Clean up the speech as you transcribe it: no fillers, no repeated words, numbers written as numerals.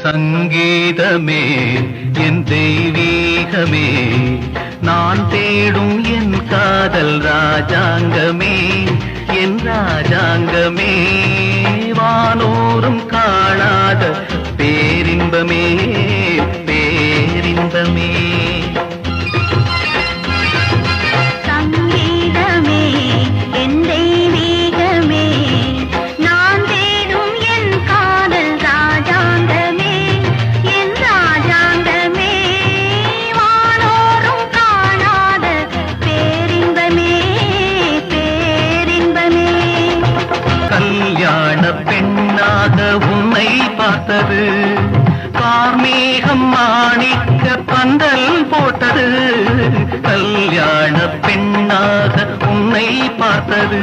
சங்கீதமே என் தெய்வீகமே, நான் தேடும் என் காதல் ராஜாங்கமே, என் ராஜாங்கமே, வானோரும் காணாத பேரின்பமே, பேரின்பமே. சங்கீதமே என் தெய்வீகமே, நான் தேடும் என் காதல் ராஜாங்கமே, என் ராஜாங்கமே, வானோரும் காணாத பேரின்பமே, பேரின்பமே. கல்யாண பெண்ணாக உன்னை பார்த்தது, கார்மேகம் மாணிக்க பந்தல் போட்டது. கல்யாண பெண்ணாக உன்னை பார்த்தது,